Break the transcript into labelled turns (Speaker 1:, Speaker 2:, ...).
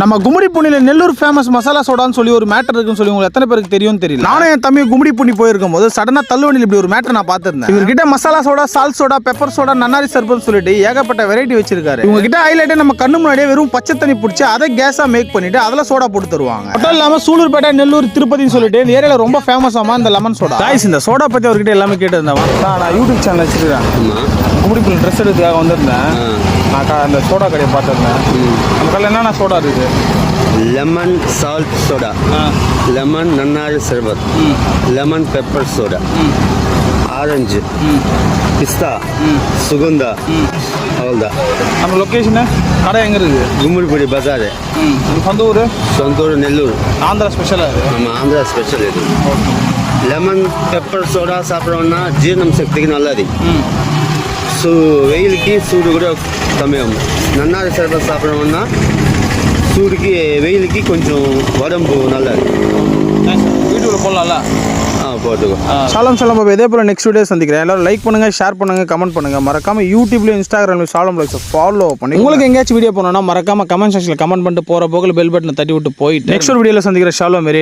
Speaker 1: நம்ம கும்மிடி பூண்டில நெல்லூர் ஃபேமஸ் மசாலா சோடான்னு சொல்லி ஒரு மேட்டர் இருக்குன்னு சொல்லி உங்களுக்கு எத்தனை பேருக்கு தெரியும்னு தெரியல. நானும் என் தம்பி கும்மிடி பூண்டி போயிருக்கும் போது சடனா தள்ளுவண்டியில் இப்படி ஒரு மேட்டர் நான் பார்த்திருந்தேன். இவர்கிட்ட masala soda, salt soda, pepper soda, நன்னாரி சர்பத்னு சொல்லிட்டு ஏகப்பட்ட வெரைட்டி வச்சிருக்காரு. இவங்க கிட்ட ஹைலைட்டே நம்ம கண்ணு முன்னாடியே வெறும் பச்சை தண்ணி பிடிச்சி அதை கேஸா மேக் பண்ணிட்டு அதுல சோடா போட்டு தருவாங்க. மட்டும் இல்லாம சூலூர்பேட்டை, நெல்லூர், திருப்பதின்னு சொல்லிட்டு இந்த ஏரியால ரொம்ப ஃபேமஸ் ஆமா இந்த லெமன் சோடா. காய்ஸ் இந்த சோடா பத்தி அவர்கிட்ட எல்லாமே கேட்டு இருந்தேன். நான் யூடியூப் சேனல் வச்சிருக்கேன். கும்மிடி பூண்டி ட்ரெஸ் எடுத்துக்காக வந்திருந்தேன். நான் அந்த சோடா கடையை பார்த்துருந்தேன். நம்ம கடையில் என்னென்ன சோடா இருக்குது?
Speaker 2: லெமன் சால்ட் சோடா, லெமன் நன்னாரி சர்பத், லெமன் பெப்பர் சோடா, ஆரஞ்சு, பிஸ்தா, சுகந்தா, அவ்வளோதான்.
Speaker 1: நம்ம லொக்கேஷனு கடை எங்கே இருக்குது?
Speaker 2: கும்மிடிப்பூண்டி பஜார்.
Speaker 1: சொந்த ஊர்?
Speaker 2: சொந்த ஊர் நெல்லூர்.
Speaker 1: ஆந்திரா ஸ்பெஷலாக?
Speaker 2: நம்ம ஆந்திரா ஸ்பெஷல் இது. லெமன் பெப்பர் சோடா சாப்பிட்றோன்னா ஜீரணம் சக்திக்கு நல்லது. வெயிலுக்கு சூடு கூட கம்மியாகும். நன்னாரி சர்பத் சாப்பிட்றோன்னா சூடுக்கு வெயிலுக்கு கொஞ்சம் உடம்பு நல்லா இருக்கு.
Speaker 1: வீட்டுக்குள்ள போடலாம்ல?
Speaker 2: போட்டுக்கோ.
Speaker 1: சாலம் பாபா. இதே போல நெக்ஸ்ட் வீடியோ சந்திக்கிறேன். எல்லாரும் லைக் பண்ணுங்க, ஷேர் பண்ணுங்க, கமெண்ட் பண்ணுங்க. மறக்காம யூடியூப்ல, இன்ஸ்டாகிராம்ல சாலம் லைக்ஸ் ஃபாலோ பண்ணுங்க. உங்களுக்கு எங்கேயாச்சும் வீடியோ போனோம்னா மறக்காம கமெண்ட் செக்ஷன்ல கமெண்ட் பண்ணிட்டு போற போகல பெல் பட்டனை தட்டி விட்டு போயிட்டு நெக்ஸ்ட் வீடியோல சந்திக்கிற ஷாலோ மேரி.